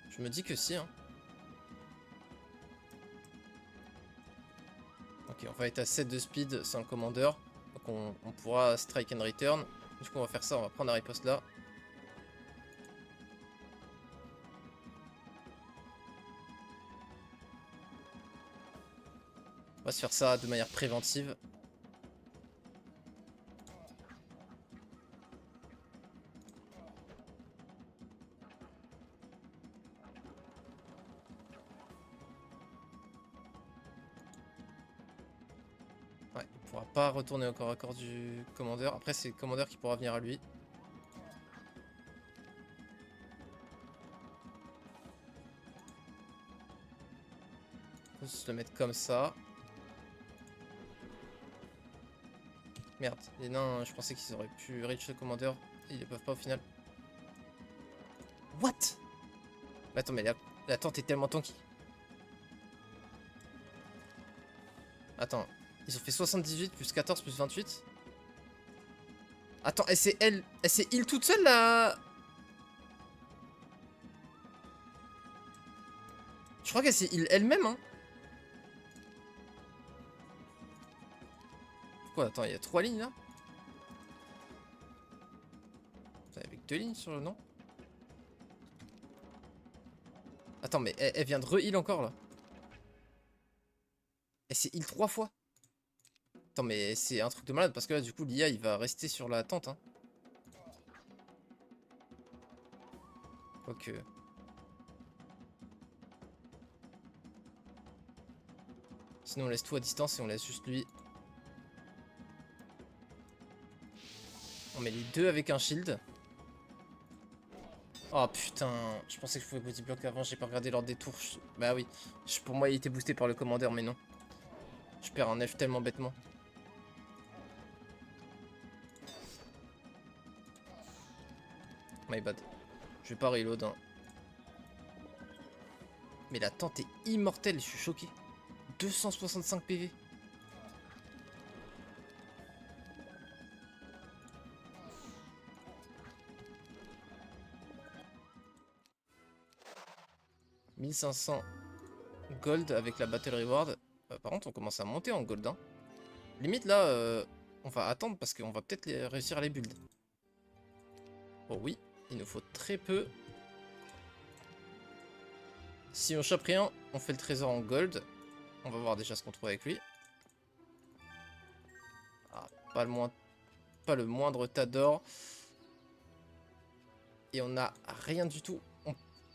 Je me dis que si. Hein. Ok, on va être à 7 de speed sans le commandeur. Donc on pourra strike and return. Du coup on va faire ça, on va prendre la riposte là. On va se faire ça de manière préventive. Ouais, il pourra pas retourner au corps à corps du commandeur. Après c'est le commandeur qui pourra venir à lui. Faut se le mettre comme ça. Merde, les nains, je pensais qu'ils auraient pu reach le commandeur. Ils ne peuvent pas au final. What? Mais attends, mais la tente est tellement tanky. Attends, ils ont fait 78 plus 14 plus 28. Attends, elle s'est heal toute seule là. Je crois qu'elle s'est heal elle-même, hein. Pourquoi? Attends, il y a 3 lignes là. Avec 2 lignes sur le nom. Attends, mais elle vient de re-heal encore là. Elle s'est heal 3 fois. Attends, mais c'est un truc de malade parce que là, du coup, l'IA il va rester sur la tente. Hein. Ok. Sinon, on laisse tout à distance et on laisse juste lui. On met les deux avec un shield. Oh putain, je pensais que je pouvais body block avant, j'ai pas regardé l'ordre des tours. Bah oui, pour moi il était boosté par le commandeur, mais non. Je perds un F tellement bêtement. My bad. Je vais pas reload. Hein. Mais la tente est immortelle, je suis choqué. 265 PV. « 1500 gold avec la battle reward. Par contre, on commence à monter en gold. Hein. Limite, là, on va attendre parce qu'on va peut-être réussir à les build. Oh oui, il nous faut très peu. Si on chope rien, on fait le trésor en gold. On va voir déjà ce qu'on trouve avec lui. Ah, pas le moindre tas d'or. Et on a rien du tout.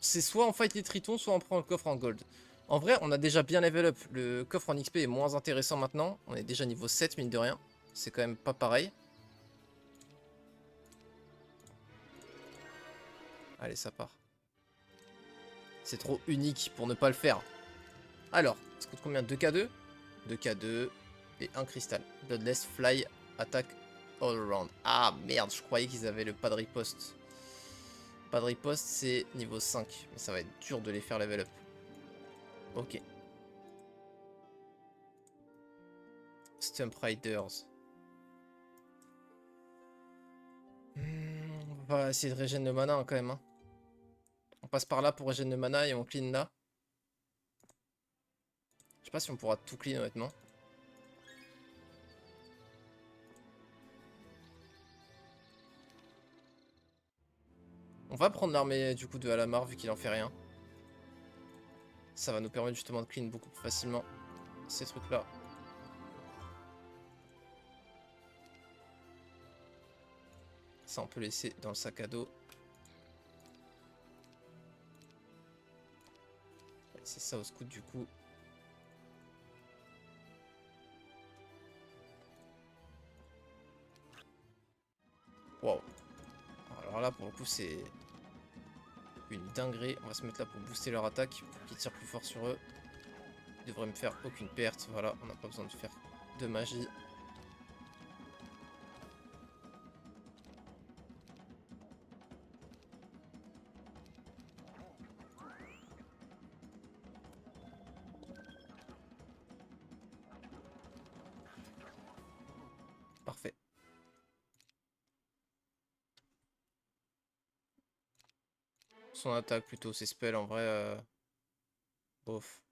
C'est soit on fight les tritons, soit on prend le coffre en gold. En vrai, on a déjà bien level up. Le coffre en XP est moins intéressant maintenant. On est déjà niveau 7, mine de rien. C'est quand même pas pareil. Allez, ça part. C'est trop unique pour ne pas le faire. Alors, ça coûte combien? 2k2 2k2 et 1 cristal. Bloodless, fly, attack, all around. Ah merde, je croyais qu'ils avaient le pas de riposte. Pas de riposte, c'est niveau 5. Mais ça va être dur de les faire level up. Ok. Stump Riders. On va essayer de régénérer le mana hein, quand même. Hein. On passe par là pour régénérer le mana et on clean là. Je sais pas si on pourra tout clean honnêtement. On va prendre l'armée du coup de Alamar vu qu'il en fait rien. Ça va nous permettre justement de clean beaucoup plus facilement ces trucs là. Ça on peut laisser dans le sac à dos. C'est ça au scout du coup. Waouh. Alors là pour le coup c'est une dinguerie. On va se mettre là pour booster leur attaque, pour qu'ils tirent plus fort sur eux. Ils devraient me faire aucune perte. Voilà, on n'a pas besoin de faire de magie. Parfait. Son attaque plutôt, ses spells en vrai. Bof.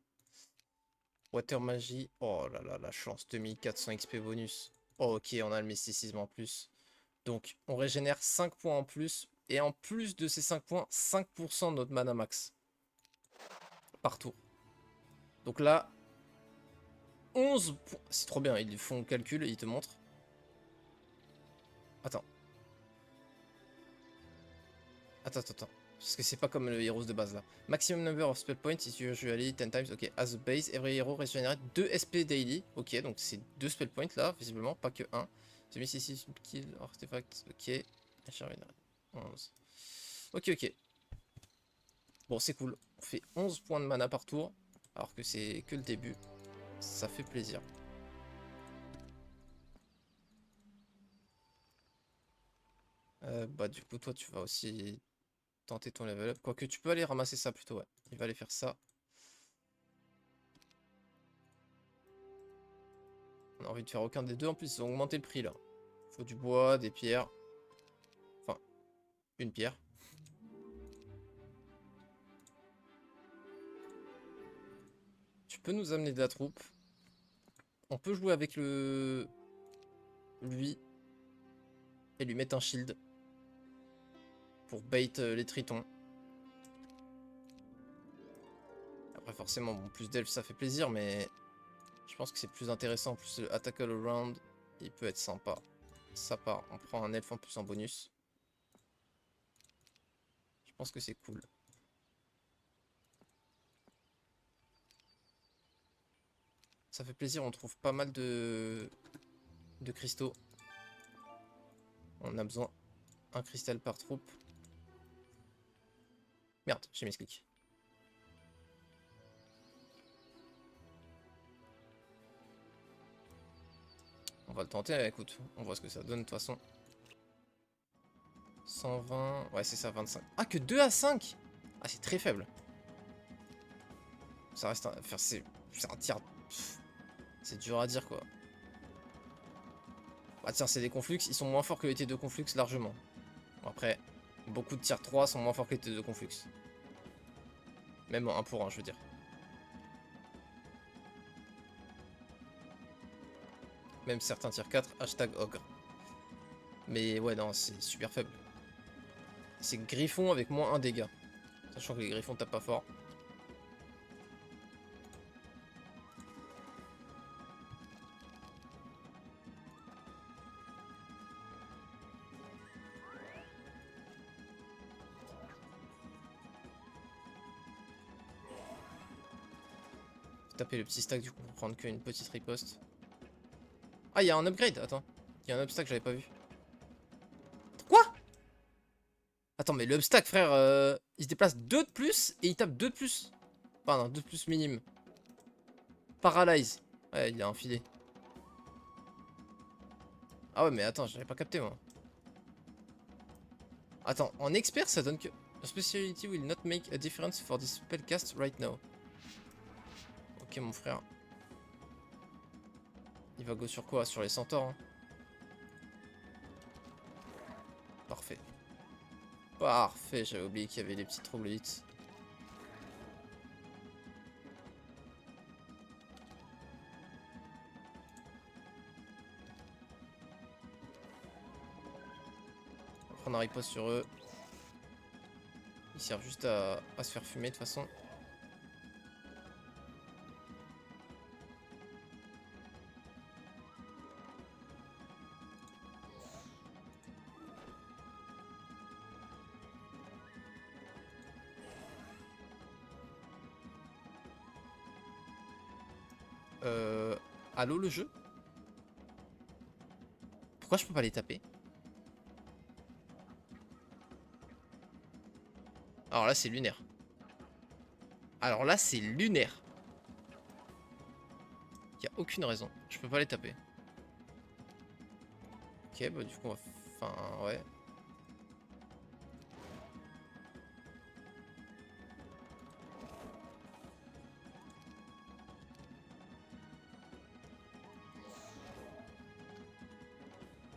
Water magie. Oh là là, la chance. 2400 XP bonus. Oh, ok, on a le mysticisme en plus. Donc, on régénère 5 points en plus. Et en plus de ces 5 points, 5% de notre mana max. Par tour. Donc là, 11 points. C'est trop bien, ils font le calcul et ils te montrent. Attends. Attends. Parce que c'est pas comme le Heroes de base là. Maximum number of spell points is usually 10 times. Ok, as a base, every hero régénère 2 SP daily. Ok, donc c'est 2 spell points là, visiblement, pas que 1. Ici, kill, artefact. Ok. 11. Ok. Bon, c'est cool. On fait 11 points de mana par tour. Alors que c'est que le début. Ça fait plaisir. Bah, du coup, toi, tu vas aussi tenter ton level up. Quoique, tu peux aller ramasser ça plutôt, ouais. Il va aller faire ça. On a envie de faire aucun des deux. En plus, ils ont augmenté le prix, là. Il faut du bois, des pierres. Une pierre. Tu peux nous amener de la troupe. On peut jouer avec lui et lui mettre un shield pour bait les tritons. Après forcément, bon, plus d'elfes ça fait plaisir, mais je pense que c'est plus intéressant. En plus, le attack all around, il peut être sympa. Ça part, on prend un elfe en plus en bonus. Je pense que c'est cool. Ça fait plaisir, on trouve pas mal de cristaux. On a besoin un cristal par troupe. Merde, j'ai mis ce clic. On va le tenter, écoute, on voit ce que ça donne de toute façon. 120, ouais c'est ça, 25. Ah, que 2 à 5. Ah, c'est très faible. Ça reste un... Enfin, c'est un tir... C'est dur à dire, quoi. Ah tiens, c'est des conflux, ils sont moins forts que les T2 conflux, largement. Bon, après, beaucoup de tiers 3 sont moins forts que les T2 conflux. Même en 1 pour 1, je veux dire. Même certains tiers 4, hashtag ogre. Mais ouais, non, c'est super faible. C'est griffon avec moins 1 dégât. Sachant que les griffons tapent pas fort. Taper le petit stack du coup pour prendre qu'une petite riposte. Ah, il y a un upgrade, attends. Il y a un obstacle que j'avais pas vu. Quoi? Attends, mais le obstacle, frère, il se déplace 2 de plus et il tape 2 de plus. Enfin, non, 2 de plus minime. Paralyze. Ouais, il a un filet. Ah ouais, mais attends, j'avais pas capté, moi. Attends, en expert, ça donne que... Your speciality will not make a difference for this spellcast right now. Ok, mon frère. Il va go sur quoi? Sur les centaures, hein. Parfait. Parfait, j'avais oublié qu'il y avait les petits troglodytes. On va prendre un riposte sur eux. Ils servent juste à se faire fumer de toute façon. Allô le jeu? Pourquoi je peux pas les taper? Alors là c'est lunaire. Alors là c'est lunaire. Y a aucune raison. Je peux pas les taper. Ok, bah du coup on va... Enfin ouais.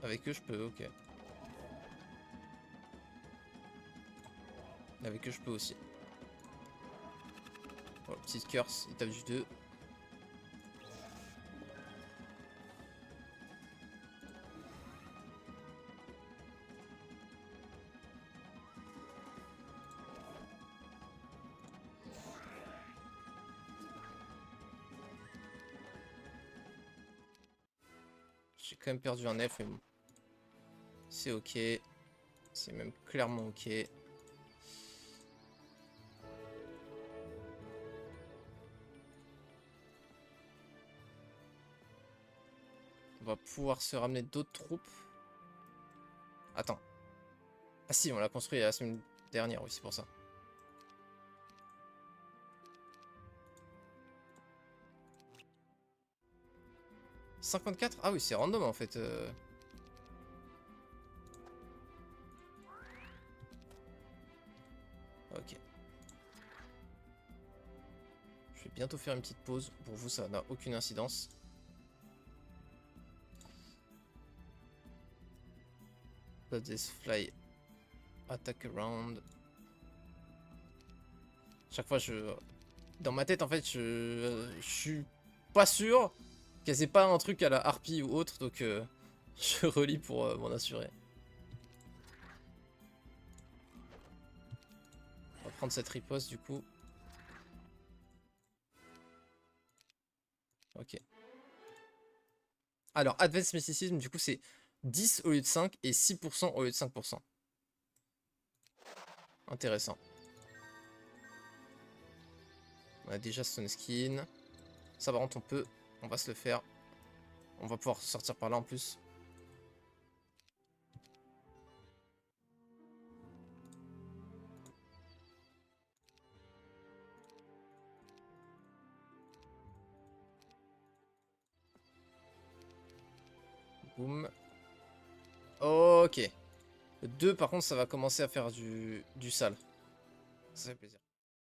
Avec eux je peux, ok. Avec eux je peux aussi. Bon, petite curse, il tape du 2. J'ai quand même perdu un elfe, mais bon. C'est ok. C'est même clairement ok. On va pouvoir se ramener d'autres troupes. Attends. Ah si, on l'a construit la semaine dernière, oui, c'est pour ça. « 54 » Ah oui, c'est random en fait. Ok. Je vais bientôt faire une petite pause. Pour vous, ça n'a aucune incidence. Let this fly Attack around. Chaque fois, dans ma tête, en fait, je suis pas sûr qu'elle ait pas un truc à la harpie ou autre, donc je relis pour m'en assurer. On va prendre cette riposte du coup. Ok. Alors, Advanced Mysticism, du coup, c'est 10 au lieu de 5 et 6% au lieu de 5%. Intéressant. On a déjà Stone Skin. Ça, par contre, on va se le faire. On va pouvoir sortir par là en plus. Boum. Ok. Le 2, par contre, ça va commencer à faire du sale. Ça fait plaisir.